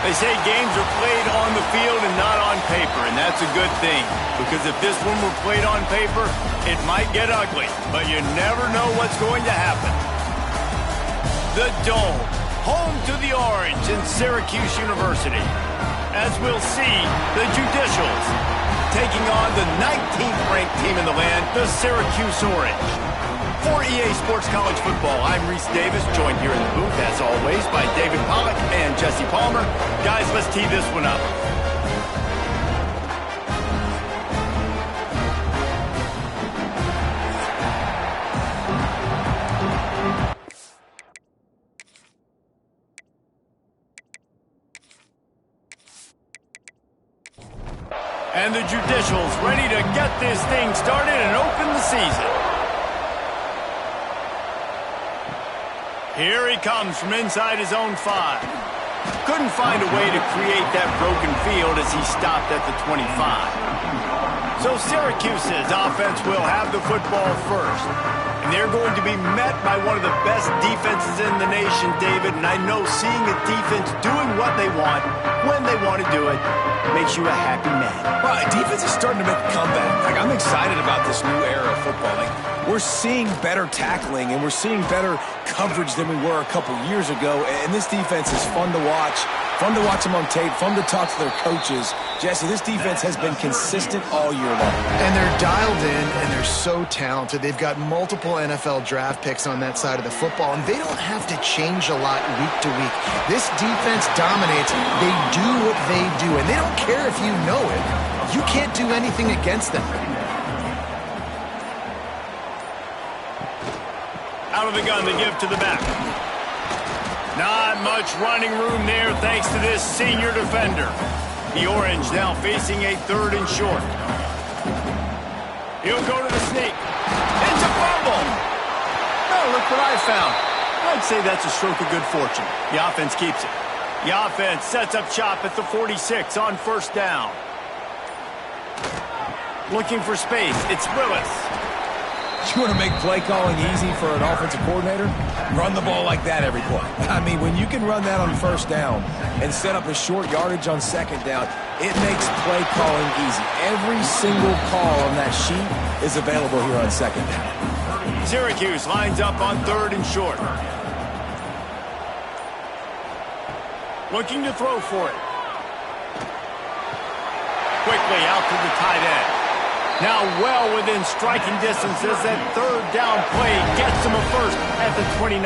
They say games are played on the field and not on paper, and that's a good thing. Because if this one were played on paper, it might get ugly, but you never know what's going to happen. The Dome, home to the Orange in Syracuse University. As we'll see, the Judicials taking on the 19th-ranked team in the land, the Syracuse Orange. For EA Sports College Football, I'm Reese Davis, joined here in the booth, as always, by David Pollock and Jesse Palmer. Guys, let's tee this one up. And the Judicials ready to get this thing started and open the season. Here he comes from inside his own 5. Couldn't find a way to create that broken field as he stopped at the 25. So Syracuse's offense will have the football first. And they're going to be met by one of the best defenses in the nation, David. And I know seeing a defense doing what they want, when they want to do it, makes you a happy man. Well, defense is starting to make a comeback. Like, I'm excited about this new era of football. Like, we're seeing better tackling and we're seeing better coverage than we were a couple years ago. And this defense is fun to watch. Fun to watch them on tape. Fun to talk to their coaches. Jesse, this defense has been consistent all year long. And they're dialed in, and they're so talented. They've got multiple NFL draft picks on that side of the football, and they don't have to change a lot week to week. This defense dominates. They do what they do, and they don't care if you know it. You can't do anything against them. Out of the gun, they give to the back. Not much running room there thanks to this senior defender. The Orange now facing a 3rd and short. He'll go to the sneak. It's a fumble. Oh, look what I found. I'd say that's a stroke of good fortune. The offense keeps it. The offense sets up shop at the 46 on 1st down. Looking for space. It's Willis. You want to make play calling easy for an offensive coordinator? Run the ball like that every play. I mean, when you can run that on 1st down and set up a short yardage on 2nd down, it makes play calling easy. Every single call on that sheet is available here on 2nd down. Syracuse lines up on 3rd and short. Looking to throw for it. Quickly out to the tight end. Now well within striking distance as that 3rd down play gets him a first at the 29.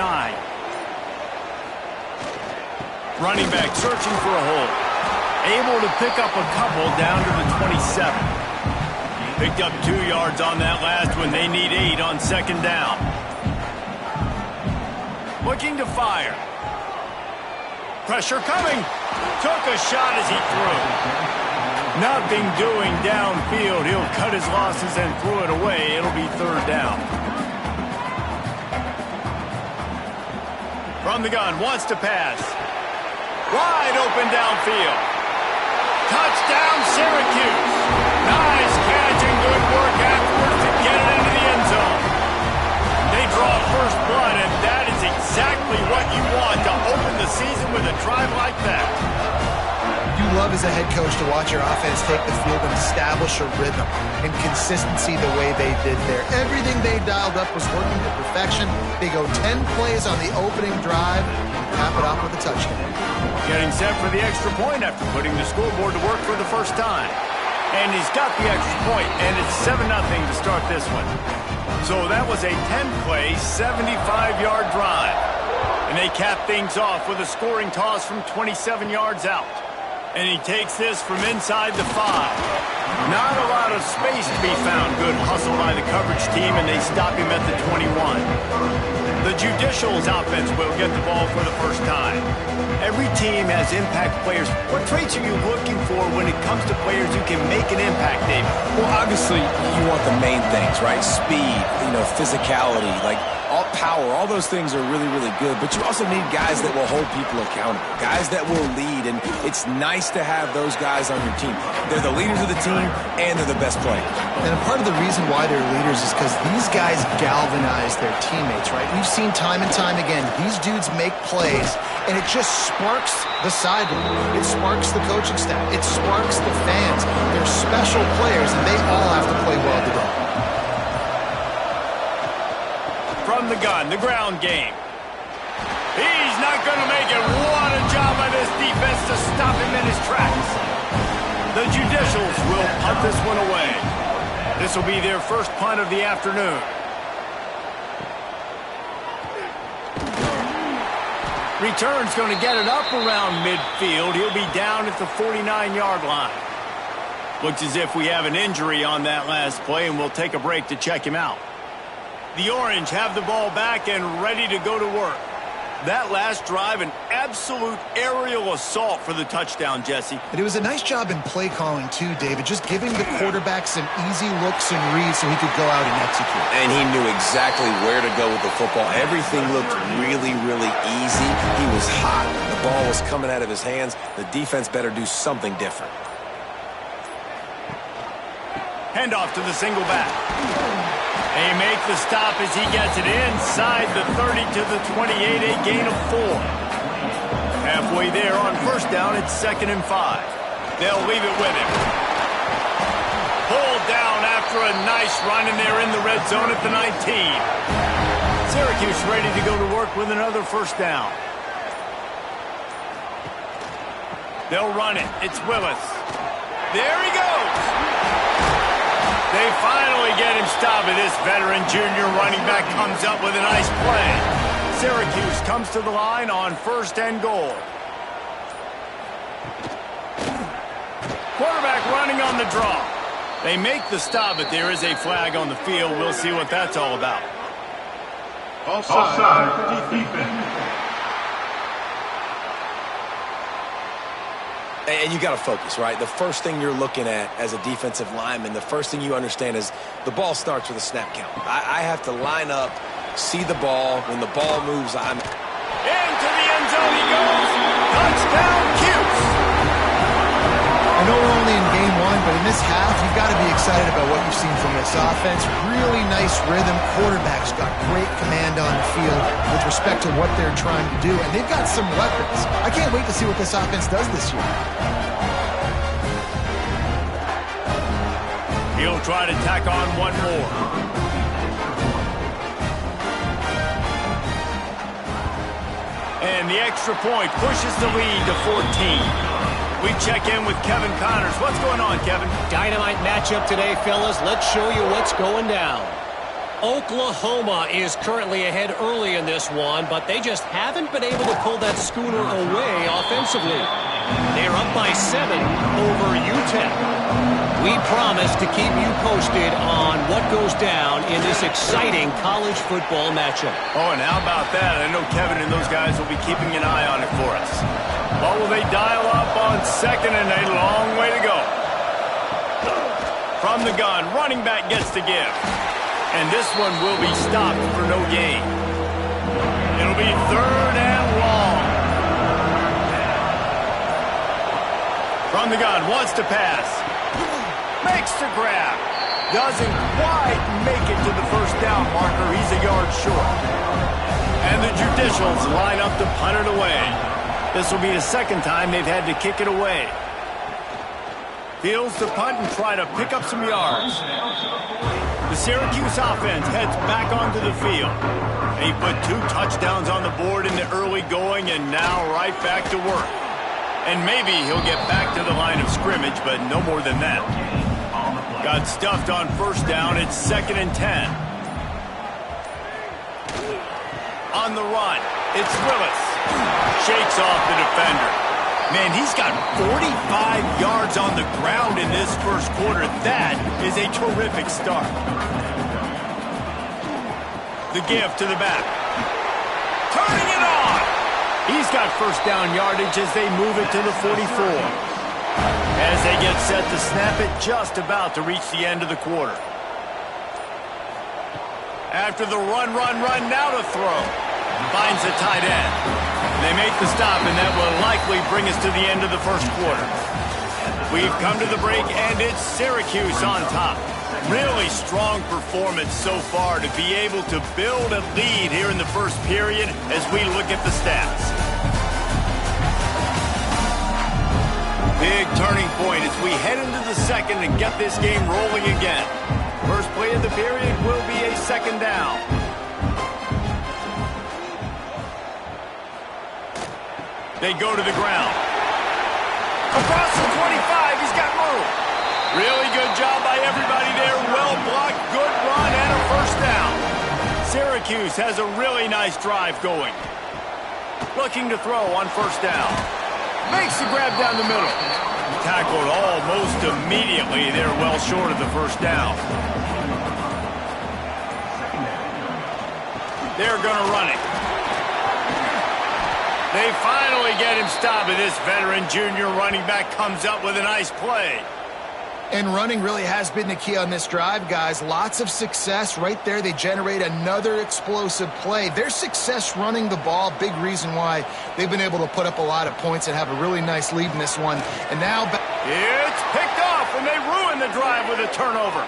Running back searching for a hole. Able to pick up a couple down to the 27. Picked up 2 yards on that last one. They need 8 on 2nd down. Looking to fire. Pressure coming. Took a shot as he threw. Nothing doing downfield. He'll cut his losses and throw it away. It'll be 3rd down. From the gun, wants to pass. Wide open downfield. Touchdown, Syracuse. Nice catch and good work afterwards to get it into the end zone. They draw first blood, and that is exactly what you want to open the season with a drive like that. You love as a head coach to watch your offense take the field and establish a rhythm and consistency the way they did there. Everything they dialed up was working to perfection. They go 10 plays on the opening drive and cap it off with a touchdown. Getting set for the extra point after putting the scoreboard to work for the first time. And he's got the extra point, and it's 7-0 to start this one. So that was a 10-play, 75-yard drive. And they cap things off with a scoring toss from 27 yards out. And he takes this from inside the 5. Not a lot of space to be found. Good hustle by the coverage team, and they stop him at the 21. The Judicials offense will get the ball for the first time. Every team has impact players. What traits are you looking for when it comes to players who can make an impact, David? Well, obviously, you want the main things, right? Speed, physicality. Like, all power, all those things are really, really good, but you also need guys that will hold people accountable, guys that will lead, and it's nice to have those guys on your team. They're the leaders of the team, and they're the best players. And part of the reason why they're leaders is because these guys galvanize their teammates, right? We've seen time and time again, these dudes make plays, and it just sparks the sideline. It sparks the coaching staff. It sparks the fans. They're special players, and they all have to play well today. From the gun, the ground game. He's not going to make it. What a job by this defense to stop him in his tracks. The Judicials will punt this one away. This will be their first punt of the afternoon. Return's going to get it up around midfield. He'll be down at the 49-yard line. Looks as if we have an injury on that last play, and we'll take a break to check him out. The Orange have the ball back and ready to go to work. That last drive, an absolute aerial assault for the touchdown, Jesse. But it was a nice job in play calling, too, David, just giving the quarterback some easy looks and reads so he could go out and execute. And he knew exactly where to go with the football. Everything looked really, really easy. He was hot. The ball was coming out of his hands. The defense better do something different. Handoff to the single back. They make the stop as he gets it inside the 30 to the 28, a gain of 4. Halfway there on first down, it's 2nd and 5. They'll leave it with him. Pulled down after a nice run, and they're in the red zone at the 19. Syracuse ready to go to work with another first down. They'll run it. It's Willis. There he goes. They finally get him stopped. This veteran junior running back comes up with a nice play. Syracuse comes to the line on 1st and goal. Quarterback running on the draw. They make the stop, but there is a flag on the field. We'll see what that's all about. Offside, defense. And you got to focus, right? The first thing you're looking at as a defensive lineman, the first thing you understand is the ball starts with a snap count. I have to line up, see the ball. When the ball moves, I'm... Into the end zone he goes. Touchdown, Cuse. I know we're only in game 1, but in this half, you've got to be excited about what you've seen from this offense. Really nice rhythm. Quarterback's got great command on the field with respect to what they're trying to do, and they've got some weapons. I can't wait to see what this offense does this year. He'll try to tack on one more. And the extra point pushes the lead to 14. We check in with Kevin Connors. What's going on, Kevin? Dynamite matchup today, fellas. Let's show you what's going down. Oklahoma is currently ahead early in this one, but they just haven't been able to pull that schooner away offensively. They're up by 7 over UTEP. We promise to keep you posted on what goes down in this exciting college football matchup. Oh, and how about that? I know Kevin and those guys will be keeping an eye on it for us. What will they dial up on 2nd and a long way to go? From the gun, running back gets to give. And this one will be stopped for no gain. It'll be 3rd and long. From the gun, wants to pass. Makes the grab. Doesn't quite make it to the first down marker. He's a yard short. And the Judicials line up to punt it away. This will be the 2nd time they've had to kick it away. Fields to punt and try to pick up some yards. The Syracuse offense heads back onto the field. They put 2 touchdowns on the board in the early going, and now right back to work. And maybe he'll get back to the line of scrimmage, but no more than that. Got stuffed on first down. It's 2nd and 10. On the run, it's Willis. Shakes off the defender. Man, he's got 45 yards on the ground in this first quarter. That is a terrific start. The give to the back. Turning it on. He's got first down yardage as they move it to the 44. As they get set to snap it, just about to reach the end of the quarter. After the run, now to throw. Finds the tight end. They make the stop, and that will likely bring us to the end of the first quarter. We've come to the break, and it's Syracuse on top. Really strong performance so far to be able to build a lead here in the first period as we look at the stats. Big turning point as we head into the second and get this game rolling again. First play of the period will be a second down. They go to the ground. Across the 25, he's got room. Really good job by everybody there. Well blocked, good run, and a first down. Syracuse has a really nice drive going. Looking to throw on first down. Makes the grab down the middle. Tackled almost immediately. They're well short of the first down. They're going to run it. They finally get him stopped, and this veteran junior running back comes up with a nice play. And running really has been the key on this drive, guys. Lots of success right there. They generate another explosive play. Their success running the ball, big reason why they've been able to put up a lot of points and have a really nice lead in this one. And now it's picked off, and they ruin the drive with a turnover.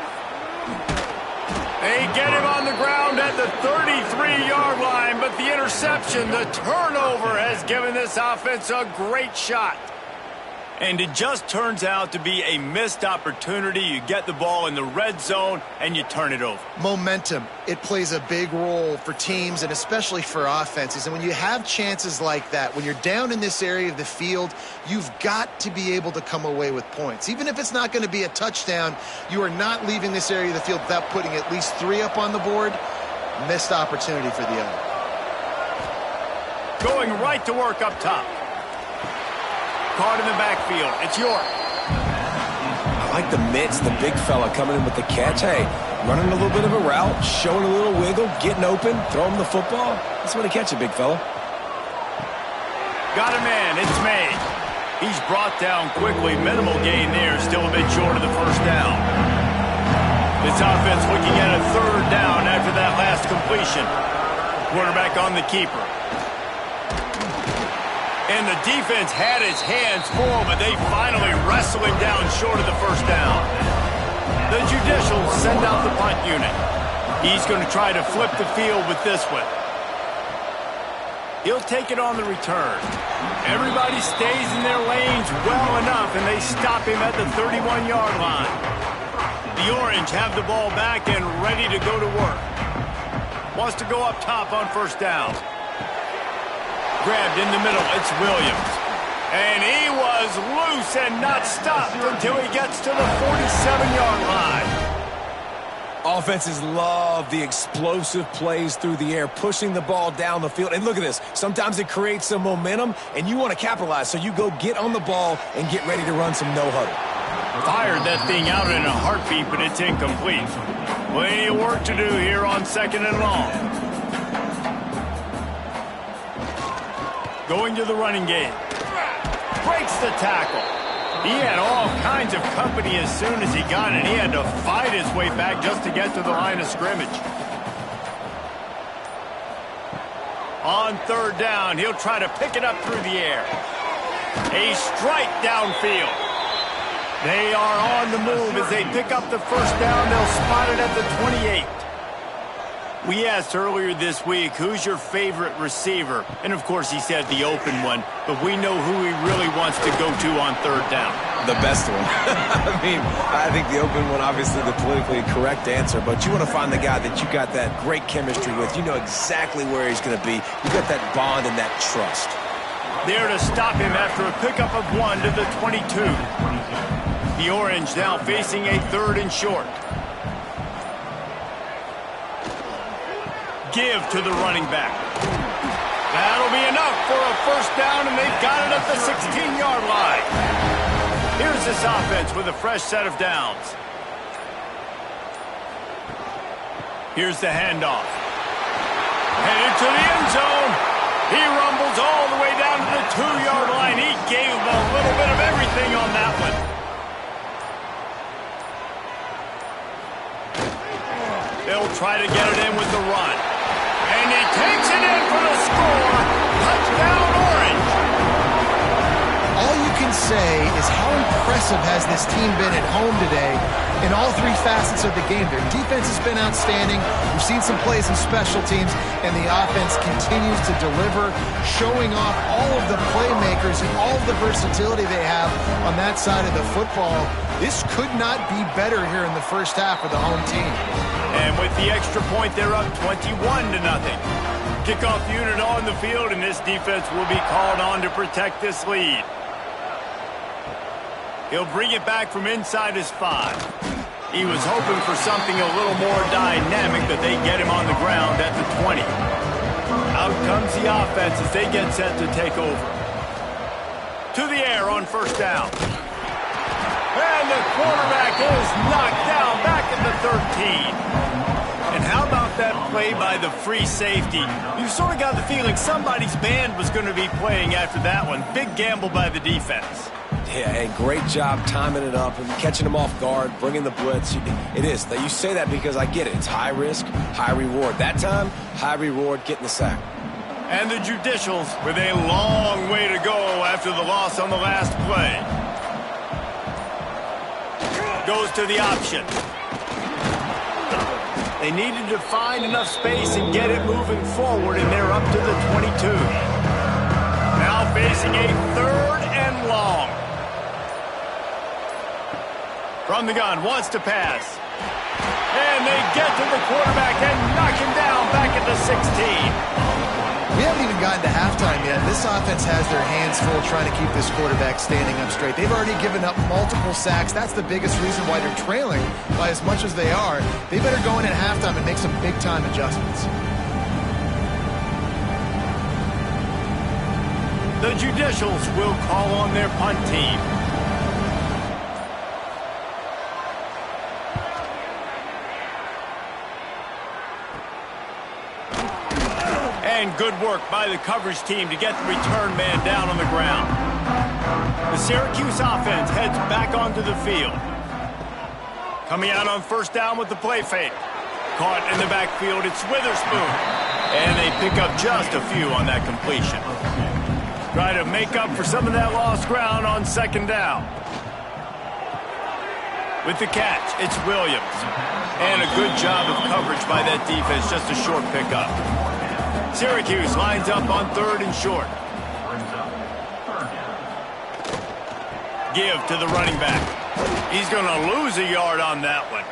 They get him on the ground at the 33-yard line, but the interception, the turnover, has given this offense a great shot. And it just turns out to be a missed opportunity. You get the ball in the red zone, and you turn it over. Momentum, it plays a big role for teams and especially for offenses. And when you have chances like that, when you're down in this area of the field, you've got to be able to come away with points. Even if it's not going to be a touchdown, you are not leaving this area of the field without putting at least 3 up on the board. Missed opportunity for the other. Going right to work up top. Caught in the backfield. It's York. I like the mitts, the big fella coming in with the catch. Hey, running a little bit of a route, showing a little wiggle, getting open, throwing the football. That's when to catch it, big fella. Got a man. It's made. He's brought down quickly. Minimal gain there. Still a bit short of the first down. This offense looking at a third down after that last completion. Quarterback on the keeper. And the defense had his hands full, but they finally wrestle him down short of the first down. The judicial send out the punt unit. He's going to try to flip the field with this one. He'll take it on the return. Everybody stays in their lanes well enough, and they stop him at the 31-yard line. The Orange have the ball back and ready to go to work. Wants to go up top on first down. Grabbed in the middle, it's Williams. And he was loose and not stopped until he gets to the 47-yard line. Offenses love the explosive plays through the air, pushing the ball down the field. And look at this. Sometimes it creates some momentum, and you want to capitalize. So you go get on the ball and get ready to run some no-huddle. Fired that thing out in a heartbeat, but it's incomplete. Plenty of work to do here on second and long. Going to the running game. Breaks the tackle. He had all kinds of company as soon as he got it. He had to fight his way back just to get to the line of scrimmage. On third down, he'll try to pick it up through the air. A strike downfield. They are on the move as they pick up the first down. They'll spot it at the 28. We asked earlier this week, who's your favorite receiver? And, of course, he said the open one, but we know who he really wants to go to on third down. The best one. I think the open one, obviously the politically correct answer, but you want to find the guy that you got that great chemistry with. You know exactly where he's going to be. You got that bond and that trust. There to stop him after a pickup of 1 to the 22. The Orange now facing a third and short. Give to the running back. That'll be enough for a first down, and they've got it at the 16-yard line. Here's this offense with a fresh set of downs. Here's the handoff. Headed to the end zone. He rumbles all the way down to the 2-yard line. He gave him a little bit of everything on that one. They'll try to get it in with the run. And he takes it in for the score. Touchdown, Orange. All you can say is how impressive has this team been at home today in all three facets of the game. Their defense has been outstanding. We've seen some plays in special teams, and the offense continues to deliver, showing off all of the playmakers and all of the versatility they have on that side of the football. This could not be better here in the first half of the home team. And with the extra point, they're up 21-0. Kickoff unit on the field, and this defense will be called on to protect this lead. He'll bring it back from inside his 5. He was hoping for something a little more dynamic, but they get him on the ground at the 20. Out comes the offense as they get set to take over. To the air on first down. And the quarterback is knocked down back at the 13. And how about that play by the free safety? You sort of got the feeling somebody's band was going to be playing after that one. Big gamble by the defense. Yeah, and great job timing it up and catching them off guard, bringing the blitz. It is. You say that because I get it. It's high risk, high reward. That time, high reward, getting the sack. And the Judicials with a long way to go after the loss on the last play. Goes to the option. They needed to find enough space and get it moving forward, and they're up to the 22. Now facing a 3rd and long. From the gun, wants to pass. And they get to the quarterback and knock him down back at the 16. We haven't even gotten to halftime yet. This offense has their hands full trying to keep this quarterback standing up straight. They've already given up multiple sacks. That's the biggest reason why they're trailing by as much as they are. They better go in at halftime and make some big-time adjustments. The Judicials will call on their punt team. And good work by the coverage team to get the return man down on the ground. The Syracuse offense heads back onto the field. Coming out on first down with the play fake. Caught in the backfield, it's Witherspoon. And they pick up just a few on that completion. Try to make up for some of that lost ground on second down. With the catch, it's Williams. And a good job of coverage by that defense, just a short pickup. Syracuse lines up on 3rd and short. Give to the running back. He's going to lose a yard on that one.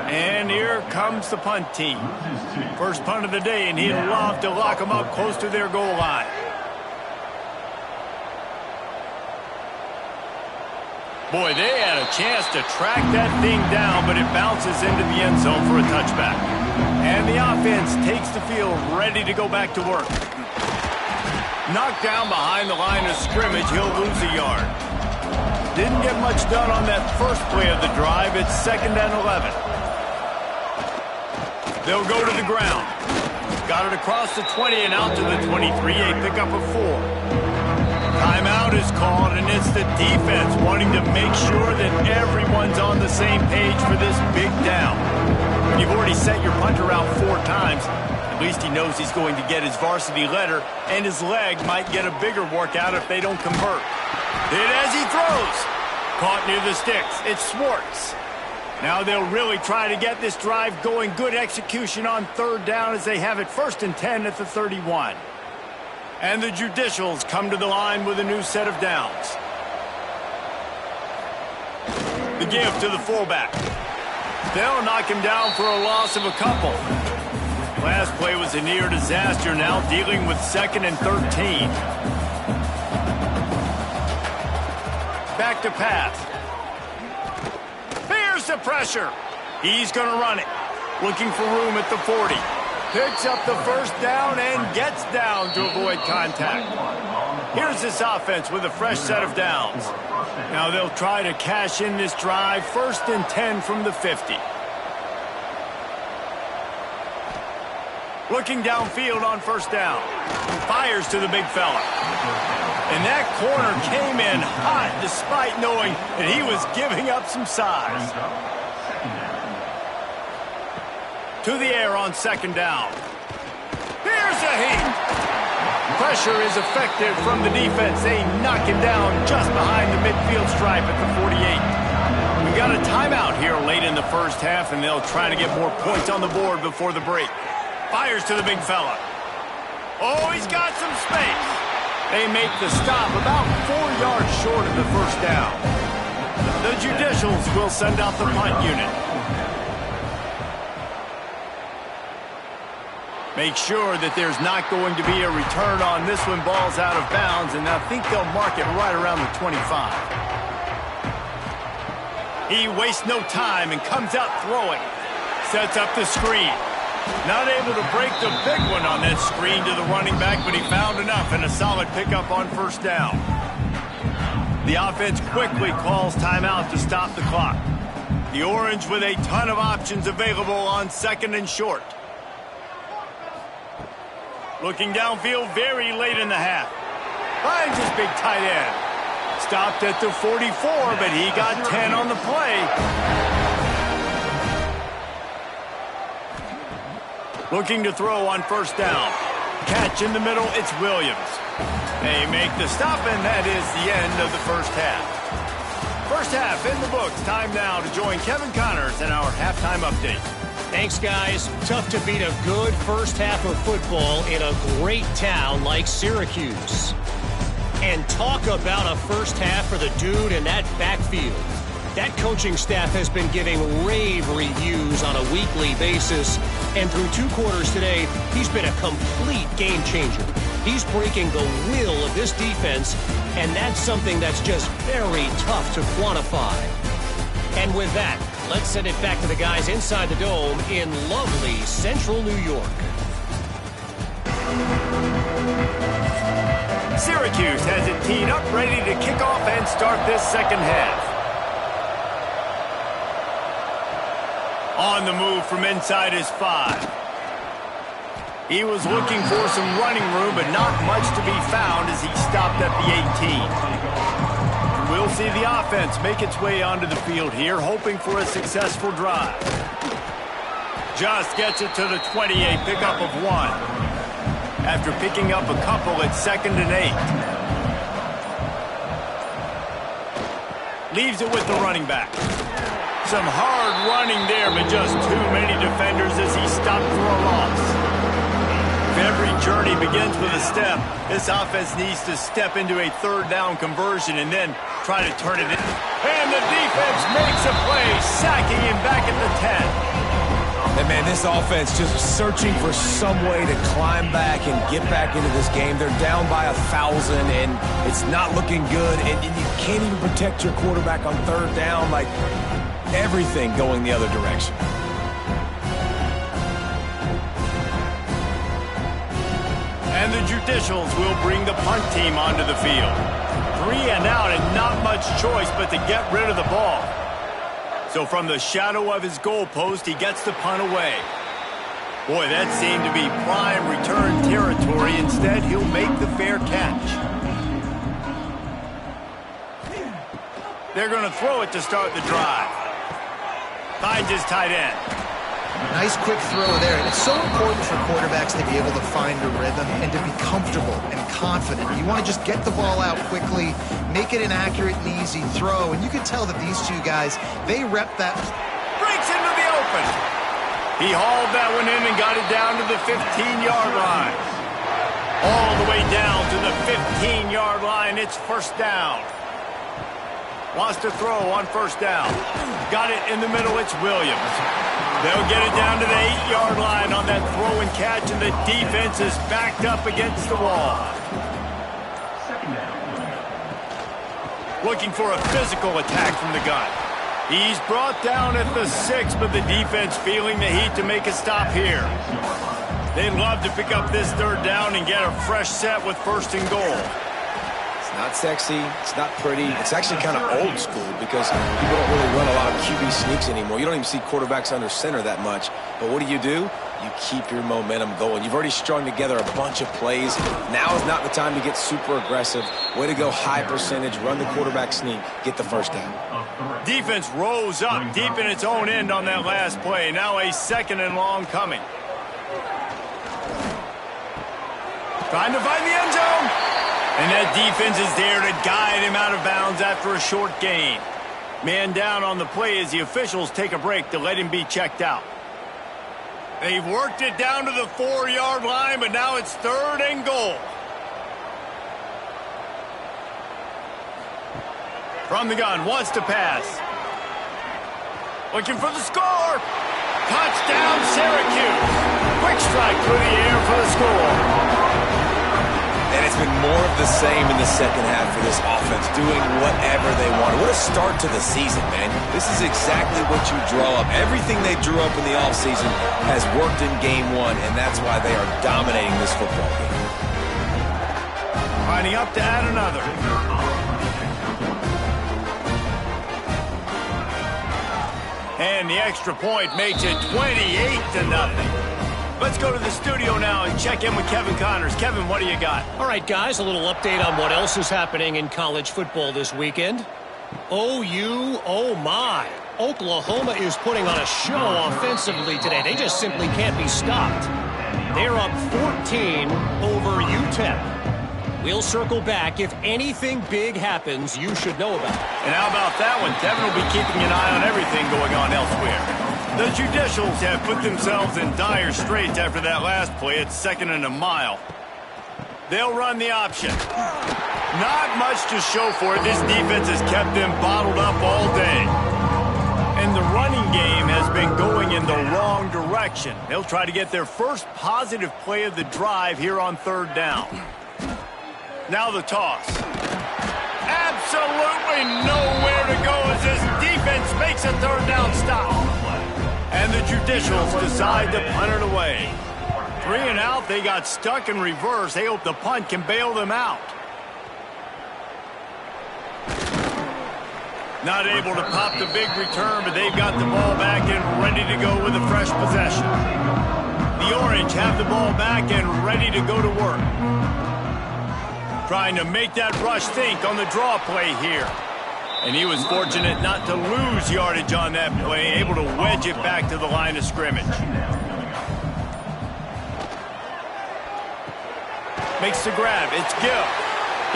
And here comes the punt team. First punt of the day, and he'd love to lock them up close to their goal line. Boy, they had a chance to track that thing down, but it bounces into the end zone for a touchback. And the offense takes the field ready to go back to work. Knocked down behind the line of scrimmage, he'll lose a yard. Didn't get much done on that first play of the drive. It's 2nd and 11. They'll go to the ground. Got it across the 20 and out to the 23. A pickup of 4. Timeout is called, and it's the defense wanting to make sure that everyone's on the same page for this big down. When you've already sent your punter out 4 times, at least he knows he's going to get his varsity letter, and his leg might get a bigger workout if they don't convert. Hit as he throws. Caught near the sticks. It's Schwartz. Now they'll really try to get this drive going. Good execution on 3rd down as they have it 1st and 10 at the 31. And the Judicials come to the line with a new set of downs. The give to the fullback. They'll knock him down for a loss of a couple. Last play was a near disaster, now dealing with 2nd and 13. Back to pass. Here's the pressure. He's going to run it. Looking for room at the 40. Picks up the first down and gets down to avoid contact. Here's this offense with a fresh set of downs. Now they'll try to cash in this drive. 1st and 10 from the 50. Looking downfield on first down. Fires to the big fella. And that corner came in hot despite knowing that he was giving up some size. To the air on second down. Here's a heat. Pressure is effective from the defense. They knock him down just behind the midfield stripe at the 48. We got a timeout here late in the first half, and they'll try to get more points on the board before the break. Fires to the big fella. Oh, he's got some space. They make the stop about 4 yards short of the first down. The Judicials will send out the punt unit. Make sure that there's not going to be a return on this one. Ball's out of bounds, and I think they'll mark it right around the 25. He wastes no time and comes out throwing. Sets up the screen. Not able to break the big one on that screen to the running back, but he found enough and a solid pickup on first down. The offense quickly calls timeout to stop the clock. The Orange with a ton of options available on second and short. Looking downfield very late in the half. Finds his big tight end. Stopped at the 44, but he got 10 on the play. Looking to throw on first down. Catch in the middle, it's Williams. They make the stop, and that is the end of the first half. First half in the books. Time now to join Kevin Connors in our halftime update. Thanks, guys. Tough to beat a good first half of football in a great town like Syracuse. And talk about a first half for the dude in that backfield. That coaching staff has been giving rave reviews on a weekly basis. And through 2 quarters today, he's been a complete game changer. He's breaking the will of this defense, and that's something that's just very tough to quantify. And with that, let's send it back to the guys inside the Dome in lovely central New York. Syracuse has it teed up, ready to kick off and start this second half. On the move from inside his 5. He was looking for some running room, but not much to be found as he stopped at the 18. We'll see the offense make its way onto the field here, hoping for a successful drive. Just gets it to the 28, pickup of 1. After picking up a couple at 2nd and 8. Leaves it with the running back. Some hard running there, but just too many defenders as he stopped for a loss. If every journey begins with a step, this offense needs to step into a 3rd down conversion and then try to turn it in. And the defense makes a play, sacking him back at the 10. And man, this offense just searching for some way to climb back and get back into this game. They're down by 1,000, and it's not looking good. And you can't even protect your quarterback on 3rd down. Like, everything going the other direction. And the Judicials will bring the punt team onto the field. 3 and out and not much choice but to get rid of the ball. So from the shadow of his goalpost, he gets the punt away. Boy, that seemed to be prime return territory. Instead, he'll make the fair catch. They're going to throw it to start the drive. Finds his tight end. Nice quick throw there. And it's so important for quarterbacks to be able to find a rhythm and to be comfortable and confident. You want to just get the ball out quickly, make it an accurate and easy throw. And you can tell that these two guys, they rep that. Breaks into the open. He hauled that one in and got it down to the 15-yard line. All the way down to the 15-yard line. It's first down. Wants to throw on first down. Got it in the middle. It's Williams. They'll get it down to the 8-yard line on that throw and catch, and the defense is backed up against the wall. Looking for a physical attack from the gun. He's brought down at the 6, but the defense feeling the heat to make a stop here. They'd love to pick up this 3rd down and get a fresh set with 1st and goal. not sexy, it's not pretty. It's actually kind of old school because people don't really run a lot of QB sneaks anymore. You don't even see quarterbacks under center that much. But what do? You keep your momentum going. You've already strung together a bunch of plays. Now is not the time to get super aggressive. Way to go high percentage, run the quarterback sneak, get the first down. Defense rose up deep in its own end on that last play. Now a 2nd and long coming. Trying to find the end zone. And that defense is there to guide him out of bounds after a short gain. Man down on the play as the officials take a break to let him be checked out. They've worked it down to the 4-yard line, but now it's 3rd and goal. From the gun, wants to pass. Looking for the score. Touchdown, Syracuse. Quick strike through the air for the score. And it's been more of the same in the second half for this offense, doing whatever they want. What a start to the season, man. This is exactly what you draw up. Everything they drew up in the offseason has worked in game 1, and that's why they are dominating this football game. Lining up to add another. And the extra point makes it 28-0. Let's go to the studio now and check in with Kevin Connors. Kevin, what do you got? All right, guys, a little update on what else is happening in college football this weekend. OU, oh my. Oklahoma is putting on a show offensively today. They just simply can't be stopped. They're up 14 over UTEP. We'll circle back. If anything big happens, you should know about it. And how about that one? Devin will be keeping an eye on everything going on elsewhere. The Judicials have put themselves in dire straits after that last play. It's 2nd and a mile. They'll run the option. Not much to show for it. This defense has kept them bottled up all day. And the running game has been going in the wrong direction. They'll try to get their first positive play of the drive here on 3rd down. Now the toss. Absolutely nowhere to go as this defense makes a 3rd down stop. And the Judicials decide to punt it away. 3 and out, they got stuck in reverse. They hope the punt can bail them out. Not able to pop the big return, but they've got the ball back and ready to go with a fresh possession. The Orange have the ball back and ready to go to work. Trying to make that rush think on the draw play here. And he was fortunate not to lose yardage on that play, able to wedge it back to the line of scrimmage. Makes the grab. It's Gill.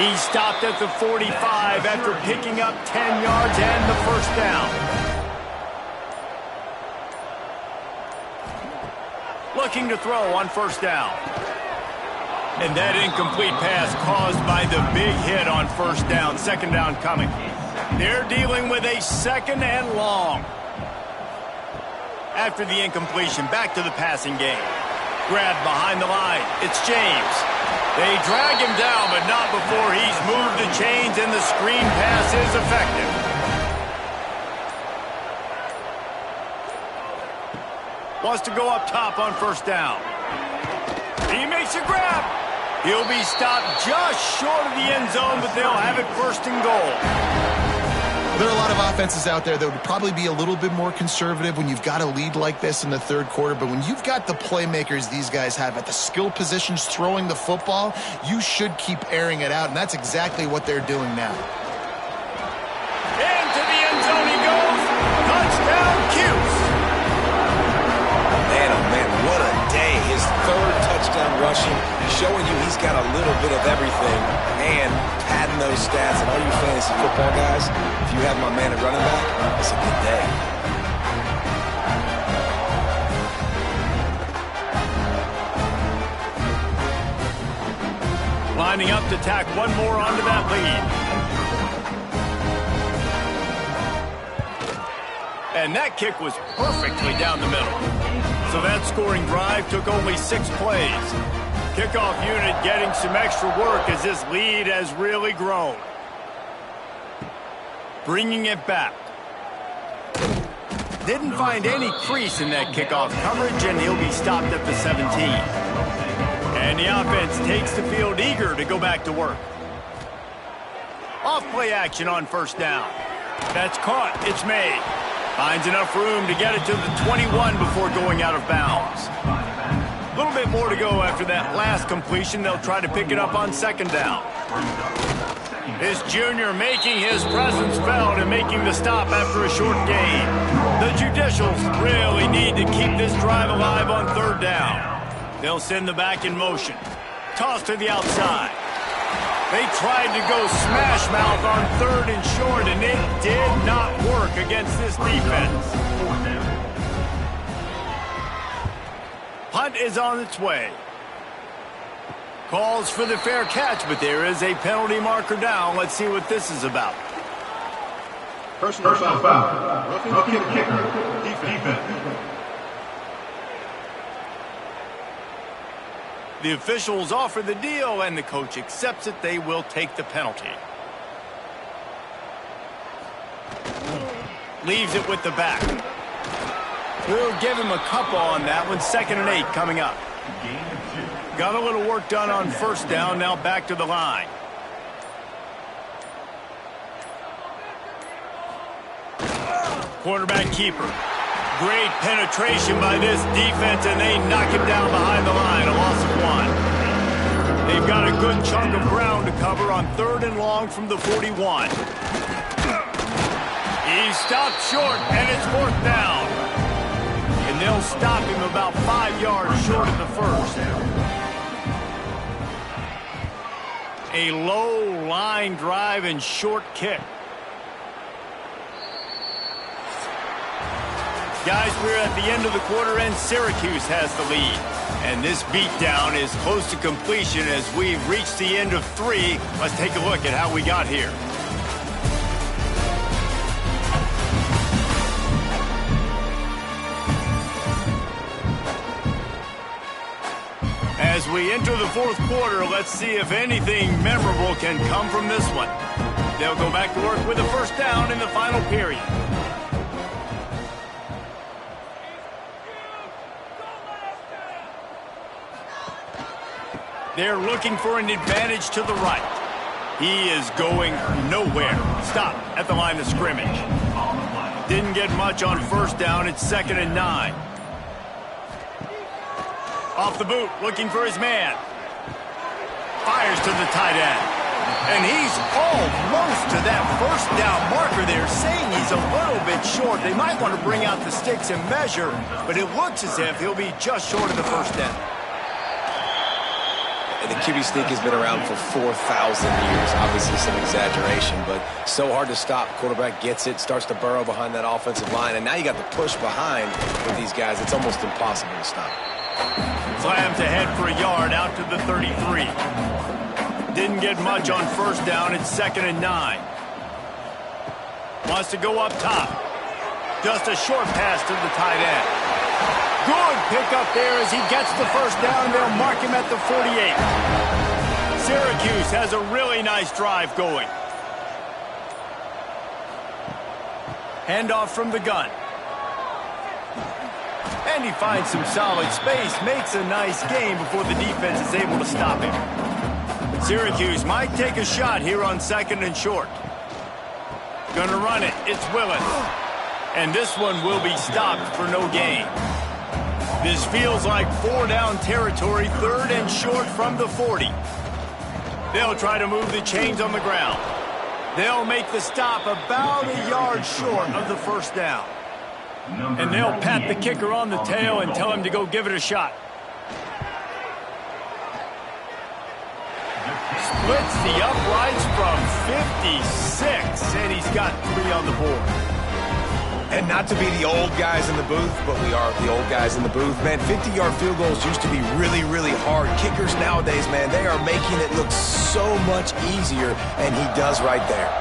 He stopped at the 45 after picking up 10 yards and the first down. Looking to throw on 1st down. And that incomplete pass caused by the big hit on 1st down. 2nd down coming. They're dealing with a 2nd and long. After the incompletion, back to the passing game. Grabbed behind the line. It's James. They drag him down, but not before he's moved the chains and the screen pass is effective. Wants to go up top on 1st down. He makes a grab. He'll be stopped just short of the end zone, but they'll have it 1st and goal. There are a lot of offenses out there that would probably be a little bit more conservative when you've got a lead like this in the 3rd quarter, but when you've got the playmakers these guys have at the skill positions throwing the football, you should keep airing it out, and that's exactly what they're doing now. Into the end zone he goes. Touchdown, Cuse. Man, oh man, what a day. His 3rd touchdown rushing, showing you he's got a little bit of everything, and padding those stats. And all you fantasy football guys, if you have my man at running back, it's a good day. Lining up to tack one more onto that lead. And that kick was perfectly down the middle. So that scoring drive took only 6 plays. Kickoff unit getting some extra work as this lead has really grown. Bringing it back. Didn't find any crease in that kickoff coverage, and he'll be stopped at the 17. And the offense takes the field eager to go back to work. enough play action on first down. That's caught. It's made. Finds enough room to get it to the 21 before going out of bounds. A little bit more to go after that last completion. They'll try to pick it up on second down. This junior making his presence felt and making the stop after a short gain. The Judicials really need to keep this drive alive on third down. They'll send the back in motion. Toss to the outside. They tried to go smash mouth on third and short, and it did not work against this defense. Punt is on its way. Calls for the fair catch, but there is a penalty marker down. Let's see what this is about. Personal foul. Roughing the kicker. Defense. The officials offer the deal, and the coach accepts it. They will take the penalty. Leaves it with the back. We'll give him a couple on that one. 2nd and 8 coming up. Got a little work done on first down. Now back to the line. Quarterback keeper. Great penetration by this defense, and they knock him down behind the line. A loss of 1. They've got a good chunk of ground to cover on 3rd and long from the 41. He stopped short, and it's 4th down. And they'll stop him about 5 yards short of the first. A low line drive and short kick. Guys, we're at the end of the quarter, and Syracuse has the lead. And this beatdown is close to completion as we've reached the end of 3. Let's take a look at how we got here. As we enter the 4th quarter, let's see if anything memorable can come from this one. They'll go back to work with a first down in the final period. They're looking for an advantage to the right. He is going nowhere. Stop at the line of scrimmage. Didn't get much on first down. It's 2nd and 9. Off the boot, looking for his man. Fires to the tight end. And he's almost to that first down marker there, saying he's a little bit short. They might want to bring out the sticks and measure, but it looks as if he'll be just short of the first down. And the QB sneak has been around for 4,000 years. Obviously some exaggeration, but so hard to stop. Quarterback gets it, starts to burrow behind that offensive line, and now you got the push behind with these guys. It's almost impossible to stop. Slams ahead for a yard out to the 33. Didn't get much on first down. It's 2nd and 9. Wants to go up top. Just a short pass to the tight end. Good pickup there as he gets the first down. They'll mark him at the 48. Syracuse has a really nice drive going. Handoff from the gun. And he finds some solid space, makes a nice game before the defense is able to stop him. Syracuse might take a shot here on 2nd and short. Gonna run it. It's Willis. And this one will be stopped for no gain. This feels like 4-down territory, 3rd and short from the 40. They'll try to move the chains on the ground. They'll make the stop about a yard short of the first down. And they'll pat the kicker on the tail and tell him to go give it a shot. Splits the uprights from 56, and he's got 3 on the board. And not to be the old guys in the booth, but we are the old guys in the booth. Man, 50-yard field goals used to be really, really hard. Kickers nowadays, man, they are making it look so much easier, and he does right there.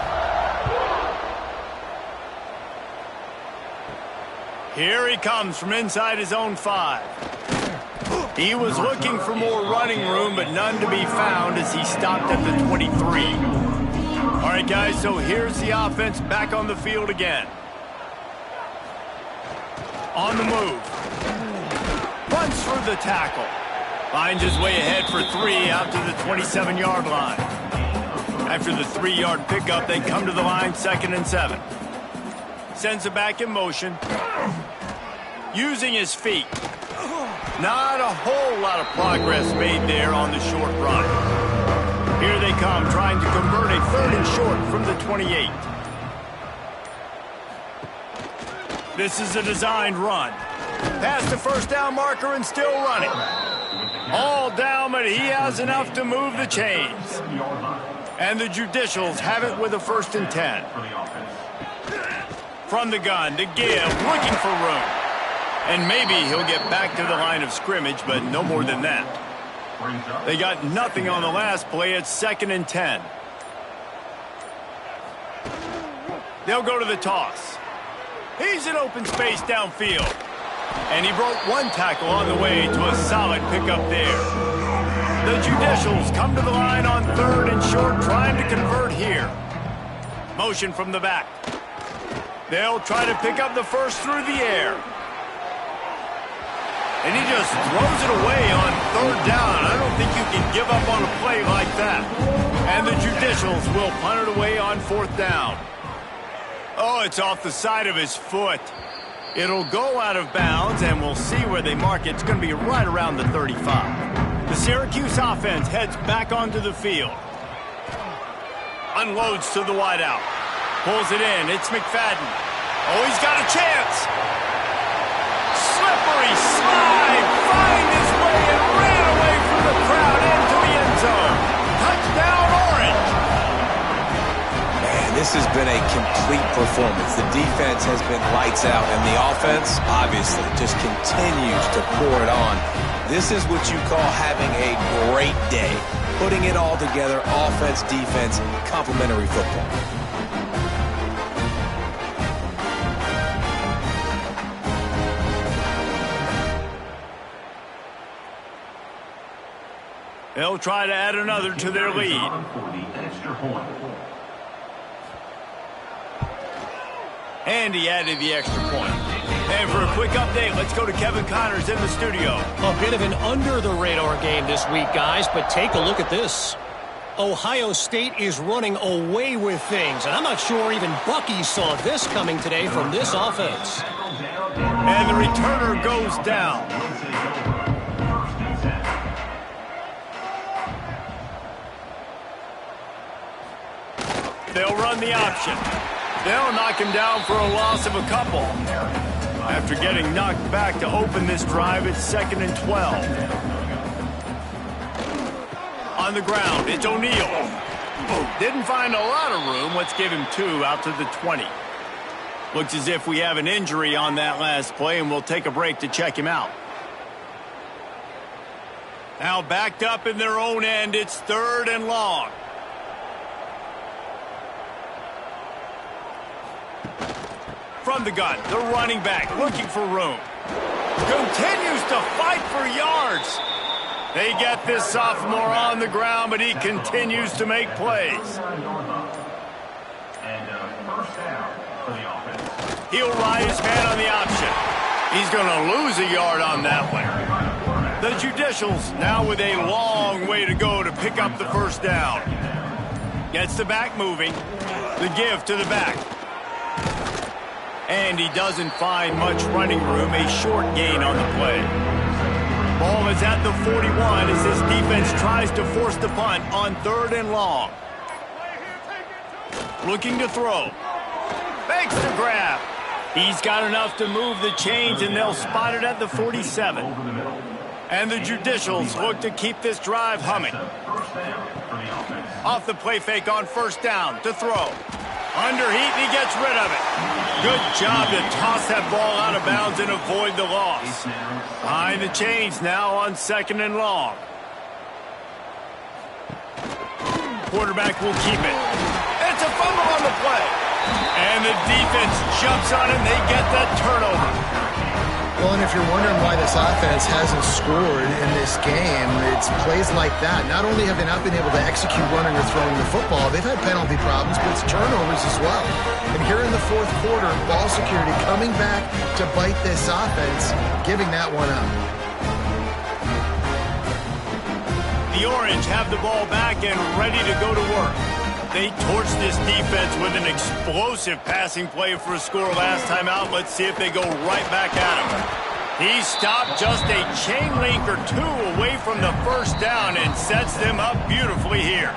Here he comes from inside his own 5. He was looking for more running room, but none to be found as he stopped at the 23. All right, guys, so here's the offense back on the field again. On the move. Runs through the tackle. Finds his way ahead for 3 out to the 27-yard line. After the 3-yard pickup, they come to the line 2nd and 7. Sends it back in motion. Using his feet. Not a whole lot of progress made there on the short run. Here they come, trying to convert a 3rd and short from the 28. This is a designed run. Past the first down marker and still running. All down, but he has enough to move the chains. And the Judicials have it with a 1st and 10. From the gun to give, looking for room. And maybe he'll get back to the line of scrimmage, but no more than that. They got nothing on the last play. It's 2nd and 10. They'll go to the toss. He's in open space downfield. And he broke one tackle on the way to a solid pickup there. The Judicials come to the line on 3rd and short, trying to convert here. Motion from the back. They'll try to pick up the first through the air. And he just throws it away on 3rd down. I don't think you can give up on a play like that. And the Judicials will punt it away on 4th down. Oh, it's off the side of his foot. It'll go out of bounds, and we'll see where they mark it. It's going to be right around the 35. The Syracuse offense heads back onto the field. Unloads to the wideout. Pulls it in. It's McFadden. Oh, he's got a chance. Slippery slide. Find his way and ran away from the crowd into the end zone. Touchdown, Orange. Man, this has been a complete performance. The defense has been lights out, and the offense, obviously, just continues to pour it on. This is what you call having a great day. Putting it all together, offense, defense, complementary football. They'll try to add another to their lead. And he added the extra point. And for a quick update, let's go to Kevin Connors in the studio. A bit of an under-the-radar game this week, guys, but take a look at this. Ohio State is running away with things, and I'm not sure even Bucky saw this coming today from this offense. And the returner goes down. They'll run the option. They'll knock him down for a loss of a couple. After getting knocked back to open this drive, it's 2nd and 12. On the ground, it's O'Neal. Didn't find a lot of room. Let's give him 2 out to the 20. Looks as if we have an injury on that last play, and we'll take a break to check him out. Now backed up in their own end, it's 3rd and long. From the gun, the running back looking for room. Continues to fight for yards. They get this sophomore on the ground, but he continues to make plays. He'll ride his man on the option. He's going to lose a yard on that one. The Judicials now with a long way to go to pick up the 1st down. Gets the back moving. The give to the back. And he doesn't find much running room. A short gain on the play. Ball is at the 41 as this defense tries to force the punt on 3rd and long. Looking to throw. Makes the grab. He's got enough to move the chains, and they'll spot it at the 47. And the Judicials look to keep this drive humming. Off the play fake on 1st down to throw. Under heat, and he gets rid of it. Good job to toss that ball out of bounds and avoid the loss. Behind the chains now on 2nd and long. Quarterback will keep it. It's a fumble on the play. And the defense jumps on it, and they get that turnover. Well, and if you're wondering why this offense hasn't scored in this game, it's plays like that. Not only have they not been able to execute running or throwing the football, they've had penalty problems, but it's turnovers as well. And here in the 4th quarter, ball security coming back to bite this offense, giving that one up. The Orange have the ball back and ready to go to work. They torched this defense with an explosive passing play for a score last time out. Let's see if they go right back at him. He stopped just a chain link or two away from the first down and sets them up beautifully here.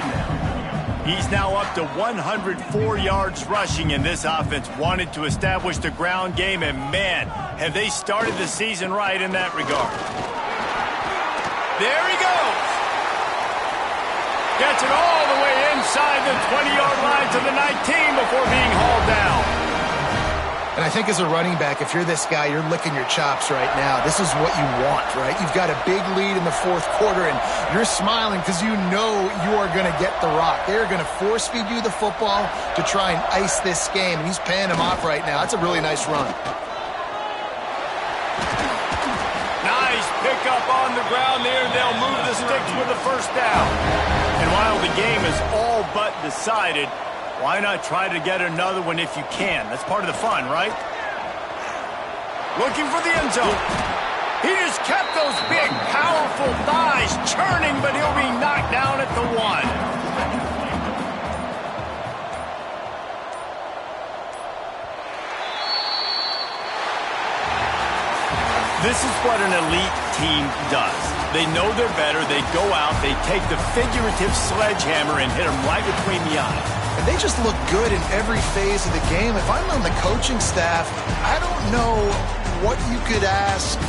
He's now up to 104 yards rushing, and this offense wanted to establish the ground game, and man, have they started the season right in that regard. There he goes. Gets it all the way inside the 20-yard line to the 19 before being hauled down. And I think as a running back, if you're this guy, you're licking your chops right now. This is what you want, right? You've got a big lead in the fourth quarter, and you're smiling because you know you are going to get the rock. They're going to force-feed you the football to try and ice this game, and he's paying him off right now. That's a really nice run. Nice pickup on the ground there. They'll move the sticks with the first down. And while the game is all but decided, why not try to get another one if you can? That's part of the fun, right? Looking for the end zone. He just kept those big, powerful thighs churning, but he'll be knocked down at the 1. This is what an elite team does. They know they're better. They go out. They take the figurative sledgehammer and hit them right between the eyes. And they just look good in every phase of the game. If I'm on the coaching staff, I don't know what you could ask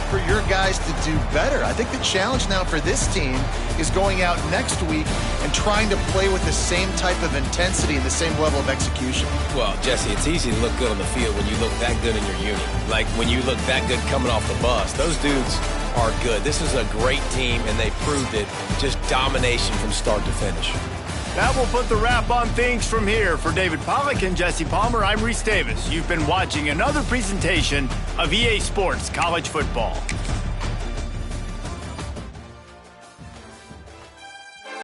for your guys to do better. I think the challenge now for this team is going out next week and trying to play with the same type of intensity and the same level of execution. Well, Jesse, it's easy to look good on the field when you look that good in your unit. Like when you look that good coming off the bus. Those dudes are good. This is a great team, and they proved it. Just domination from start to finish. That will put the wrap on things from here. For David Pollock and Jesse Palmer, I'm Reese Davis. You've been watching another presentation of EA Sports College Football.